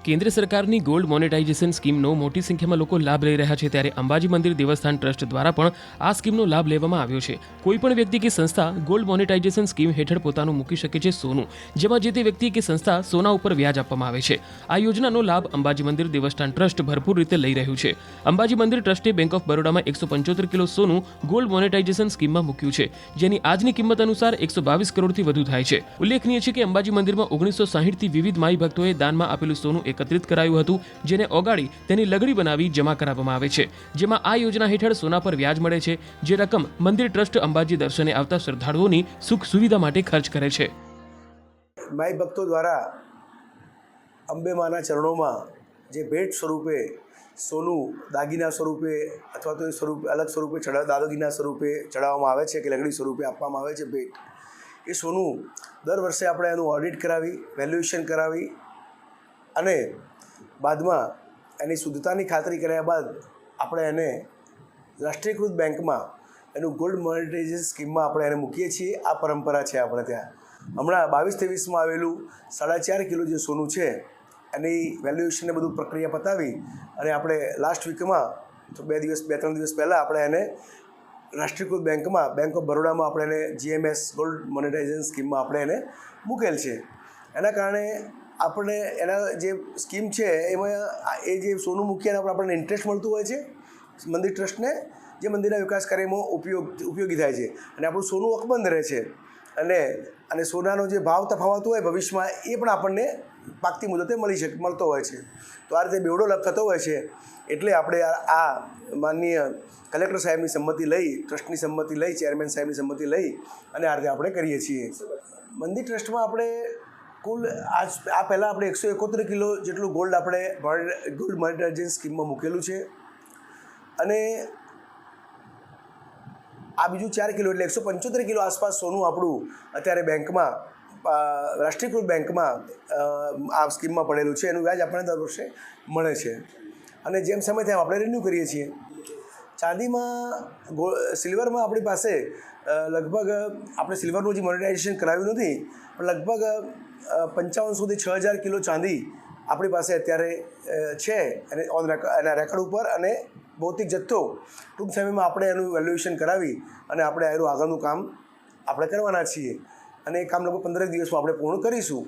કેન્દ્ર સરકારની gold monetisation સ્કીમનો મોટી સંખ્યામાં લોકો લાભ લઈ રહ્યા છે, ત્યારે અંબાજી મંદિર દેવસ્થાન ટ્રસ્ટ દ્વારા પણ આ સ્કીમનો લાભ લેવામાં આવ્યો છે. કોઈપણ વ્યક્તિ કે સંસ્થા ગોલ્ડ મોનેટાઇઝેશન સ્કીમ હેઠળ પોતાનું મૂકી શકે છે સોનું, જેમાં જે તે વ્યક્તિ કે સંસ્થા સોના ઉપર વ્યાજ આપવામાં આવે છે. આ યોજનાનો લાભ અંબાજી મંદિર દેવસ્થાન ટ્રસ્ટ ભરપૂર રીતે લઈ રહ્યું છે. અંબાજી મંદિર ટ્રસ્ટે બેંક ઓફ બરોડામાં 175 કિલો સોનું ગોલ્ડ મોનેટાઇઝેશન સ્કીમમાં મૂક્યું છે, જેની આજની કિંમત અનુસાર 122 કરોડથી વધુ થાય છે. ઉલ્લેખનીય છે કે અંબાજી મંદિરમાં 1960થી વિવિધ માઈ ભક્તોએ દાનમાં આપેલું સોનું એકત્રિત કરાયું હતું, જેને ઓગાળી તેની લગડી બનાવી જમા કરાવવામાં આવે છે, જેમાં આ યોજના હેઠળ સોના પર વ્યાજ મળે છે, જે રકમ મંદિર ટ્રસ્ટ અંબાજી દર્શને આવતા શ્રદ્ધાળુઓની સુખ સુવિધા માટે ખર્ચ કરે છે. માઈ ભક્તો દ્વારા અંબે માના ચરણોમાં જે ભેટ સ્વરૂપે સોનું દાગીના સ્વરૂપે અથવા તો અલગ સ્વરૂપે દાગીના સ્વરૂપે ચડાવવામાં આવે છે કે લગડી સ્વરૂપે આપવામાં આવે છે ભેટ, એ સોનું દર વર્ષે આપણે એનું ઓડિટ કરાવી, વેલ્યુએશન કરાવી અને બાદમાં એની શુદ્ધતાની ખાતરી કર્યા બાદ આપણે એને રાષ્ટ્રીયકૃત બેંકમાં એનું ગોલ્ડ મોનેટાઇઝેશન સ્કીમમાં આપણે એને મૂકીએ છીએ. આ પરંપરા છે આપણે ત્યાં. હમણાં 22-23માં આવેલું 4.5 કિલો જે સોનું છે એની વેલ્યુએશનને બધું પ્રક્રિયા પતાવી અને આપણે લાસ્ટ વીકમાં તો 2-3 દિવસ પહેલાં આપણે એને રાષ્ટ્રીયકૃત બેંકમાં બેંક ઓફ બરોડામાં આપણે એને GMS ગોલ્ડ મોનેટાઇઝેશન સ્કીમમાં આપણે એને મૂકેલ છે. એના કારણે આપણે એના જે સ્કીમ છે એમાં એ જે સોનું મૂકીને આપણને ઇન્ટરેસ્ટ મળતું હોય છે મંદિર ટ્રસ્ટને, જે મંદિરના વિકાસ કાર્યમાં ઉપયોગી થાય છે અને આપણું સોનું અકબંધ રહે છે અને સોનાનો જે ભાવ તફાવત હોય ભવિષ્યમાં એ પણ આપણને પાકતી મુદતે મળતો હોય છે. તો આ રીતે બેવડો લાભ થતો હોય છે. એટલે આપણે આ માનનીય કલેક્ટર સાહેબની સંમતિ લઈ, ટ્રસ્ટની સંમતિ લઈ, ચેરમેન સાહેબની સંમતિ લઈ અને આ રીતે આપણે કરીએ છીએ. મંદિર ટ્રસ્ટમાં આપણે કુલ આ પહેલાં આપણે 171 કિલો જેટલું ગોલ્ડ આપણે ગોલ્ડ મોનેટાઇઝેશન સ્કીમમાં મૂકેલું છે અને આ બીજું 4 કિલો એટલે 175 કિલો આસપાસ સોનું આપણું અત્યારે બેંકમાં રાષ્ટ્રીયકૃત બેંકમાં આ સ્કીમમાં પડેલું છે. એનું વ્યાજ આપણને દર વર્ષે મળે છે અને જેમ સમય થાય આપણે રિન્યૂ કરીએ છીએ. ચાંદીમાં સિલ્વરમાં આપણી પાસે લગભગ આપણે સિલ્વરનું જે મોનેટાઇઝેશન કરાવ્યું નથી પણ લગભગ 5500થી 6000 કિલો ચાંદી આપણી પાસે અત્યારે છે અને એના રેકોર્ડ ઉપર, અને ભૌતિક જથ્થો ટૂંક સમયમાં આપણે એનું વેલ્યુએશન કરાવી અને આપણે એનું આગળનું કામ આપણે કરવાના છીએ અને એ કામ લગભગ 15 દિવસમાં આપણે પૂર્ણ કરીશું.